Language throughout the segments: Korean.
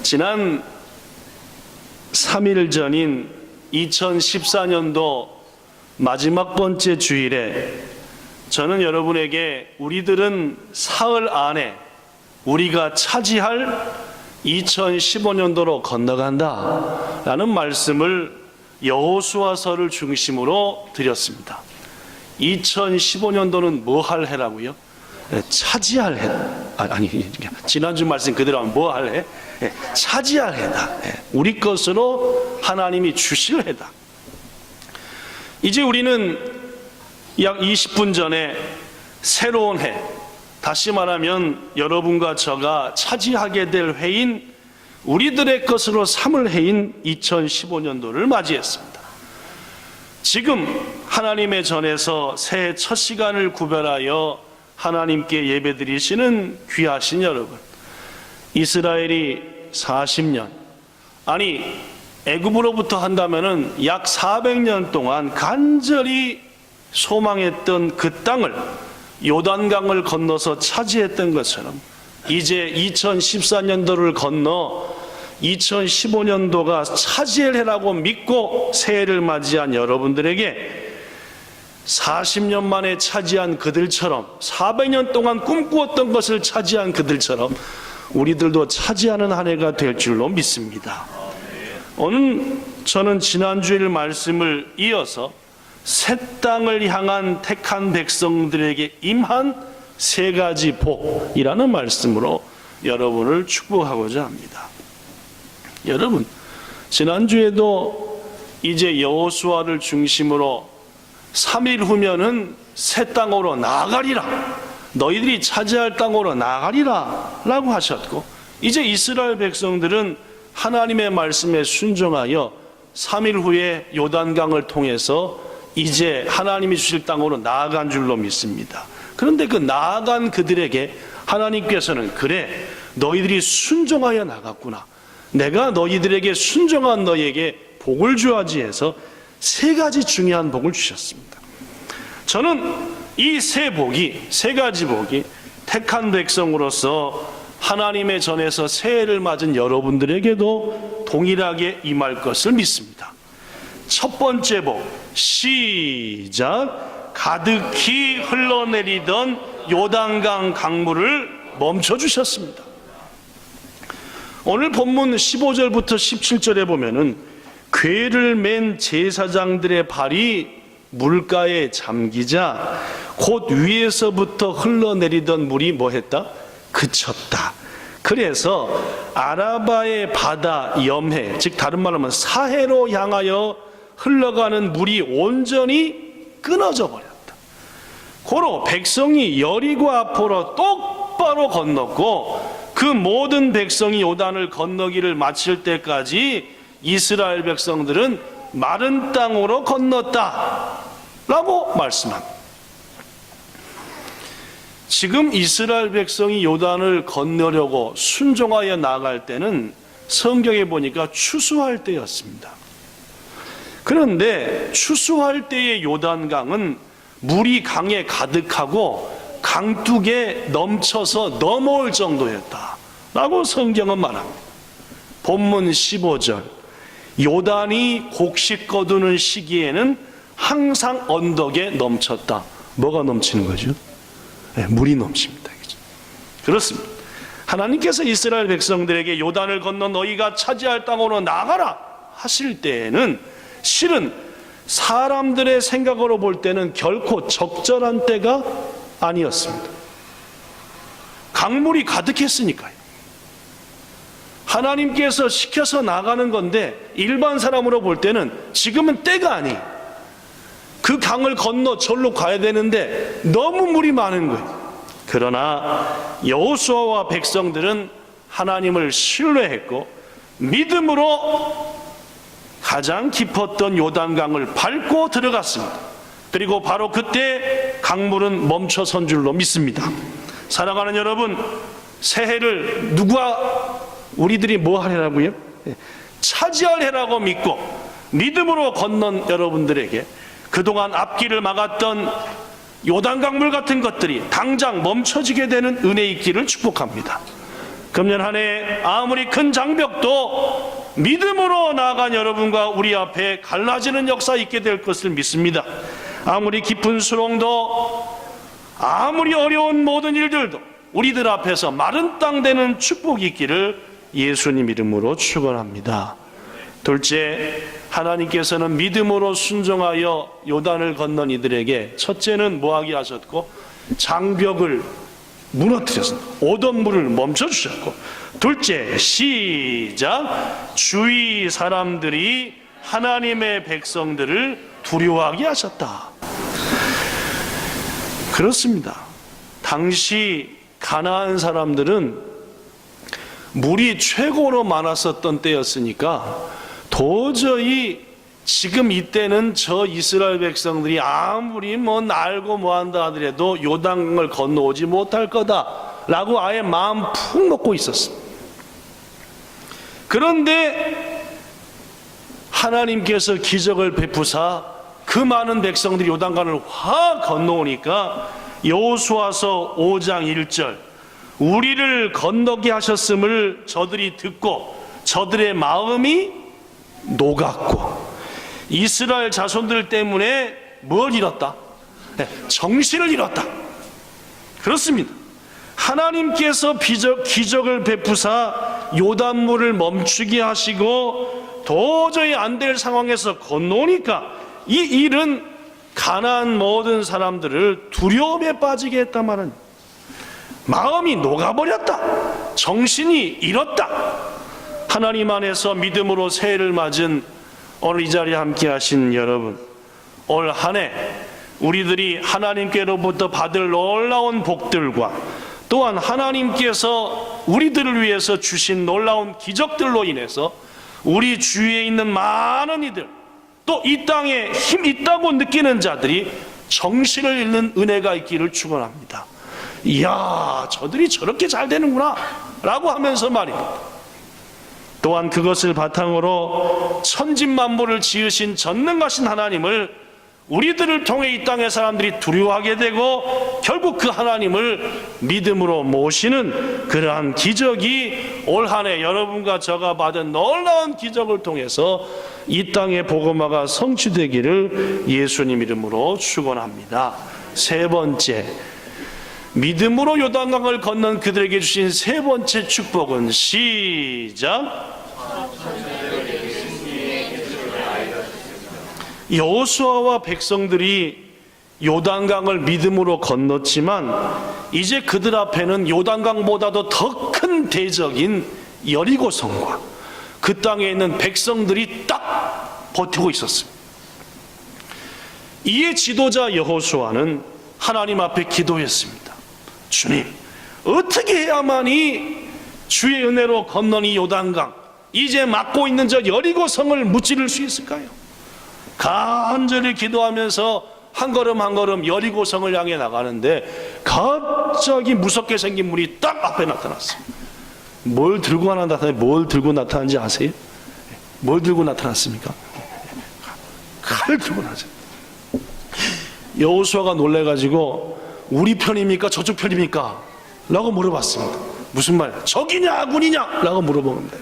지난 3일 전인 2014년도 마지막 번째 주일에 저는 여러분에게 우리들은 사흘 안에 우리가 차지할 2015년도로 건너간다 라는 말씀을 여호수아서를 중심으로 드렸습니다. 2015년도는 뭐 할 해라고요? 차지할 해. 지난주 말씀 그대로 하면 뭐 할 해? 차지할 해다. 우리 것으로 하나님이 주실 해다. 이제 우리는 약 20분 전에 새로운 해, 다시 말하면 여러분과 저가 차지하게 될 해인, 우리들의 것으로 삼을 해인 2015년도를 맞이했습니다. 지금 하나님의 전에서 새해 첫 시간을 구별하여 하나님께 예배드리시는 귀하신 여러분, 이스라엘이 40년, 아니 애굽으로부터 한다면은 약 400년 동안 간절히 소망했던 그 땅을 요단강을 건너서 차지했던 것처럼 이제 2014년도를 건너 2015년도가 차지할 해라고 믿고 새해를 맞이한 여러분들에게 40년 만에 차지한 그들처럼, 400년 동안 꿈꾸었던 것을 차지한 그들처럼 우리들도 차지하는 한 해가 될 줄로 믿습니다. 오늘 저는 지난주일 말씀을 이어서 새 땅을 향한 택한 백성들에게 임한 세 가지 복이라는 말씀으로 여러분을 축복하고자 합니다. 여러분, 지난주에도 이제 여호수아를 중심으로 3일 후면은 새 땅으로 나아가리라, 너희들이 차지할 땅으로 나아가리라 라고 하셨고, 이제 이스라엘 백성들은 하나님의 말씀에 순종하여 3일 후에 요단강을 통해서 이제 하나님이 주실 땅으로 나아간 줄로 믿습니다. 그런데 그 나아간 그들에게 하나님께서는, 그래 너희들이 순종하여 나갔구나, 내가 너희들에게 순종한 너희에게 복을 주어야지 해서 세 가지 중요한 복을 주셨습니다. 저는 이 세 가지 복이 택한 백성으로서 하나님의 전에서 새해를 맞은 여러분들에게도 동일하게 임할 것을 믿습니다. 첫 번째 복, 시작. 가득히 흘러내리던 요단강 강물을 멈춰주셨습니다. 오늘 본문 15절부터 17절에 보면은 궤를 맨 제사장들의 발이 물가에 잠기자 곧 위에서부터 흘러내리던 물이 뭐했다? 그쳤다. 그래서 아라바의 바다 염해, 즉 다른 말로 하면 사해로 향하여 흘러가는 물이 온전히 끊어져 버렸다. 고로 백성이 여리고 앞으로 똑바로 건넜고, 그 모든 백성이 요단을 건너기를 마칠 때까지 이스라엘 백성들은 마른 땅으로 건넜다 라고 말씀합니다. 지금 이스라엘 백성이 요단을 건너려고 순종하여 나아갈 때는 성경에 보니까 추수할 때였습니다. 그런데 추수할 때의 요단강은 물이 강에 가득하고 강둑에 넘쳐서 넘어올 정도였다 라고 성경은 말합니다. 본문 15절, 요단이 곡식 거두는 시기에는 항상 언덕에 넘쳤다. 뭐가 넘치는 거죠? 물이 넘칩니다. 그렇습니다. 하나님께서 이스라엘 백성들에게 요단을 건너 너희가 차지할 땅으로 나가라 하실 때에는 실은 사람들의 생각으로 볼 때는 결코 적절한 때가 아니었습니다. 강물이 가득했으니까요. 하나님께서 시켜서 나가는 건데 일반 사람으로 볼 때는 지금은 때가 아니에요. 그 강을 건너 절로 가야 되는데 너무 물이 많은 거예요. 그러나 여호수아와 백성들은 하나님을 신뢰했고 믿음으로 가장 깊었던 요단강을 밟고 들어갔습니다. 그리고 바로 그때 강물은 멈춰선 줄로 믿습니다. 사랑하는 여러분, 새해를 우리들이 뭐 하려고요? 차지할 해라고 믿고 믿음으로 건넌 여러분들에게 그동안 앞길을 막았던 요단강물 같은 것들이 당장 멈춰지게 되는 은혜 있기를 축복합니다. 금년 한 해 아무리 큰 장벽도 믿음으로 나아간 여러분과 우리 앞에 갈라지는 역사 있게 될 것을 믿습니다. 아무리 깊은 수렁도, 아무리 어려운 모든 일들도 우리들 앞에서 마른 땅 되는 축복이 있기를 예수님 이름으로 축원합니다. 둘째, 하나님께서는 믿음으로 순종하여 요단을 건넌 이들에게 첫째는 뭐하게 하셨고, 장벽을 무너뜨렸습니다. 오던 물을 멈춰주셨고, 둘째, 시작, 주위 사람들이 하나님의 백성들을 두려워하게 하셨다. 그렇습니다. 당시 가나안 사람들은 물이 최고로 많았었던 때였으니까 도저히 지금 이때는 저 이스라엘 백성들이 아무리 뭐 날고 뭐한다 하더라도 요단강을 건너오지 못할 거다라고 아예 마음 푹 먹고 있었습니다. 그런데 하나님께서 기적을 베푸사 그 많은 백성들이 요단강을 확 건너오니까 여호수아서 5장 1절, 우리를 건너게 하셨음을 저들이 듣고 저들의 마음이 녹았고, 이스라엘 자손들 때문에 뭘 잃었다? 정신을 잃었다. 그렇습니다. 하나님께서 기적을 베푸사 요단물을 멈추게 하시고 도저히 안 될 상황에서 건너오니까 이 일은 가나안 모든 사람들을 두려움에 빠지게 했단 말은, 마음이 녹아버렸다. 정신이 잃었다. 하나님 안에서 믿음으로 새해를 맞은 오늘 이 자리에 함께 하신 여러분, 올 한 해 우리들이 하나님께로부터 받을 놀라운 복들과 또한 하나님께서 우리들을 위해서 주신 놀라운 기적들로 인해서 우리 주위에 있는 많은 이들, 또 이 땅에 힘 있다고 느끼는 자들이 정신을 잃는 은혜가 있기를 축원합니다. 이야, 저들이 저렇게 잘 되는구나 라고 하면서 말입니다. 또한 그것을 바탕으로 천진만물을 지으신 전능하신 하나님을 우리들을 통해 이 땅의 사람들이 두려워하게 되고 결국 그 하나님을 믿음으로 모시는 그러한 기적이 올 한 해 여러분과 저가 받은 놀라운 기적을 통해서 이 땅의 복음화가 성취되기를 예수님 이름으로 축원합니다. 세 번째, 믿음으로 요단강을 건넌 그들에게 주신 세 번째 축복은 시작, 여호수아와 백성들이 요단강을 믿음으로 건넜지만 이제 그들 앞에는 요단강보다도 더 큰 대적인 여리고성과 그 땅에 있는 백성들이 딱 버티고 있었습니다. 이에 지도자 여호수아는 하나님 앞에 기도했습니다. 주님, 어떻게 해야만이 주의 은혜로 건넌 이 요단강, 이제 막고 있는 저 여리고성을 무찌를 수 있을까요? 간절히 기도하면서 한 걸음 한 걸음 여리고성을 향해 나가는데 갑자기 무섭게 생긴 물이 딱 앞에 나타났습니다. 뭘 들고 나타나요? 뭘 들고 나타난지 아세요? 뭘 들고 나타났습니까? 칼을 들고 나죠. 여호수아가 놀래가지고 우리 편입니까? 저쪽 편입니까? 라고 물어봤습니다. 무슨 말? 적이냐 군이냐? 라고 물어보는데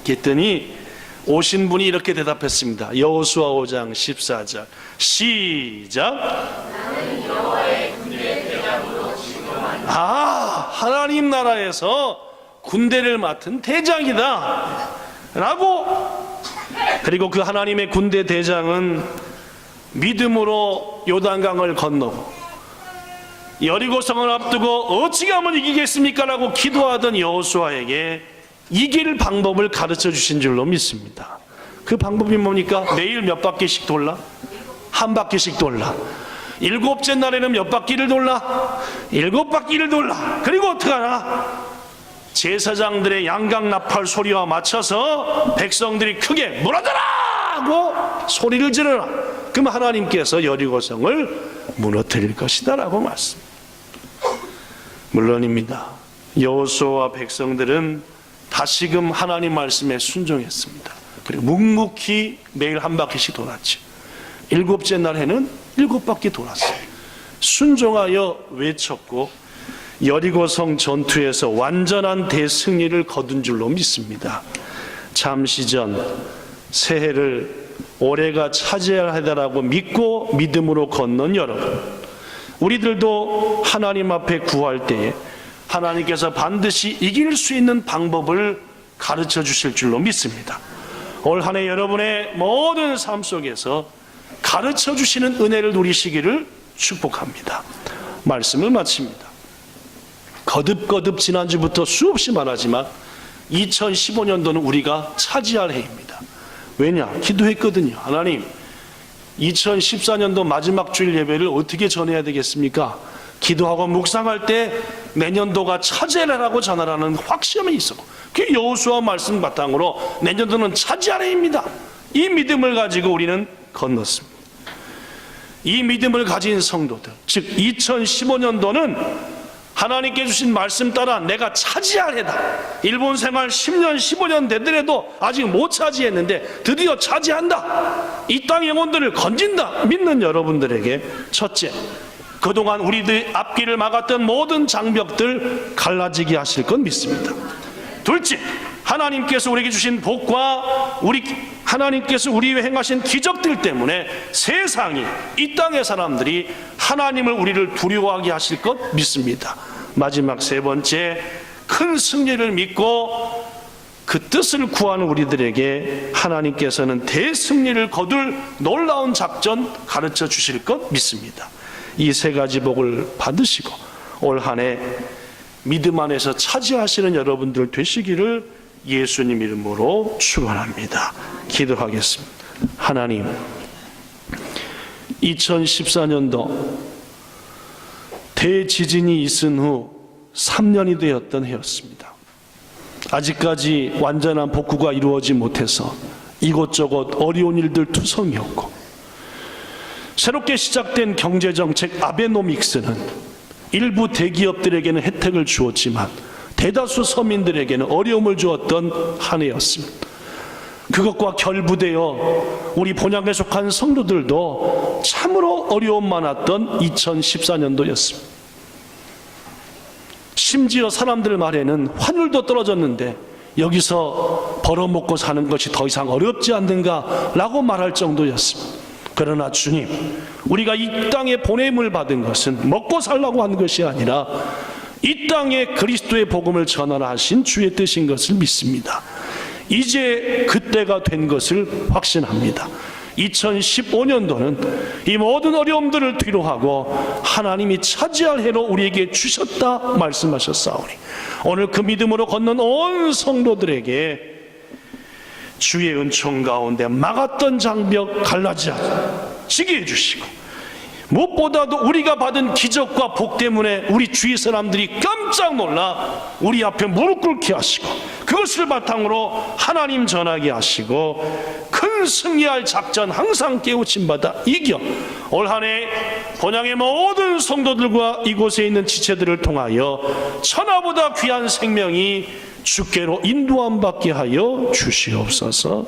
그랬더니 오신 분이 이렇게 대답했습니다. 여호수아 5장 14절 시작, 나는 여호와의 군대 대장으로 지금하니. 하나님 나라에서 군대를 맡은 대장이다 라고. 그리고 그 하나님의 군대 대장은 믿음으로 요단강을 건너고 여리고성을 앞두고 어찌 하면 이기겠습니까? 라고 기도하던 여호수아에게 이길 방법을 가르쳐 주신 줄로 믿습니다. 그 방법이 뭡니까? 매일 몇 바퀴씩 돌라? 한 바퀴씩 돌라. 일곱째 날에는 몇 바퀴를 돌라? 7바퀴를 돌라. 그리고 어떡하나? 제사장들의 양강나팔 소리와 맞춰서 백성들이 크게 무너져라 하고 소리를 지르라. 그럼 하나님께서 여리고성을 무너뜨릴 것이다 라고 말씀. 물론입니다. 여호수아와 백성들은 다시금 하나님 말씀에 순종했습니다. 그리고 묵묵히 매일 한 바퀴씩 돌았죠. 7째 날에는 7바퀴 돌았어요. 순종하여 외쳤고 여리고성 전투에서 완전한 대승리를 거둔 줄로 믿습니다. 잠시 전 새해를 올해가 차지할 해다라고 믿고 믿음으로 건넌 여러분, 우리들도 하나님 앞에 구할 때에 하나님께서 반드시 이길 수 있는 방법을 가르쳐 주실 줄로 믿습니다. 올 한 해 여러분의 모든 삶 속에서 가르쳐 주시는 은혜를 누리시기를 축복합니다. 말씀을 마칩니다. 거듭거듭 지난주부터 수없이 말하지만 2015년도는 우리가 차지할 해입니다. 왜냐? 기도했거든요. 하나님, 2014년도 마지막 주일 예배를 어떻게 전해야 되겠습니까? 기도하고 묵상할 때 내년도가 차지하라고 전하라는 확신이 있었고, 그 여호수아 말씀 바탕으로 내년도는 차지할 해입니다. 이 믿음을 가지고 우리는 건넜습니다. 이 믿음을 가진 성도들, 즉 2015년도는 하나님께 주신 말씀 따라 내가 차지할 해다. 일본 생활 10년 15년 되더라도 아직 못 차지했는데 드디어 차지한다. 이 땅의 영혼들을 건진다. 믿는 여러분들에게 첫째, 그동안 우리들 앞길을 막았던 모든 장벽들 갈라지게 하실 건 믿습니다. 둘째, 하나님께서 우리에게 주신 복과 하나님께서 우리 위해 행하신 기적들 때문에 세상이, 이 땅의 사람들이 하나님을, 우리를 두려워하게 하실 것 믿습니다. 마지막 세 번째, 큰 승리를 믿고 그 뜻을 구하는 우리들에게 하나님께서는 대승리를 거둘 놀라운 작전 가르쳐 주실 것 믿습니다. 이 세 가지 복을 받으시고 올 한 해 믿음 안에서 차지하시는 여러분들 되시기를 예수님 이름으로 축원합니다. 기도하겠습니다. 하나님, 2014년도 대지진이 있은 후 3년이 되었던 해였습니다. 아직까지 완전한 복구가 이루어지지 못해서 이곳저곳 어려운 일들 투성이었고, 새롭게 시작된 경제정책 아베노믹스는 일부 대기업들에게는 혜택을 주었지만 대다수 서민들에게는 어려움을 주었던 한 해였습니다. 그것과 결부되어 우리 본향에 속한 성도들도 참으로 어려움 많았던 2014년도였습니다. 심지어 사람들 말에는 환율도 떨어졌는데 여기서 벌어먹고 사는 것이 더 이상 어렵지 않는가 라고 말할 정도였습니다. 그러나 주님, 우리가 이 땅에 보냄을 받은 것은 먹고 살라고 한 것이 아니라 이 땅에 그리스도의 복음을 전하라 하신 주의 뜻인 것을 믿습니다. 이제 그때가 된 것을 확신합니다. 2015년도는 이 모든 어려움들을 뒤로하고 하나님이 차지할 해로 우리에게 주셨다 말씀하셨사오니, 오늘 그 믿음으로 걷는 온 성도들에게 주의 은총 가운데 막았던 장벽 갈라지게 해주시고, 무엇보다도 우리가 받은 기적과 복 때문에 우리 주위 사람들이 깜짝 놀라 우리 앞에 무릎 꿇게 하시고, 그것을 바탕으로 하나님 전하게 하시고, 큰 승리할 작전 항상 깨우침 받아 이겨 올 한 해 본향의 모든 성도들과 이곳에 있는 지체들을 통하여 천하보다 귀한 생명이 주께로 인도함 받게 하여 주시옵소서.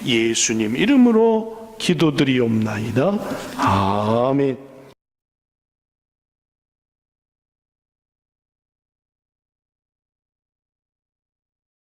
예수님 이름으로 기도드리옵나이다. 아멘.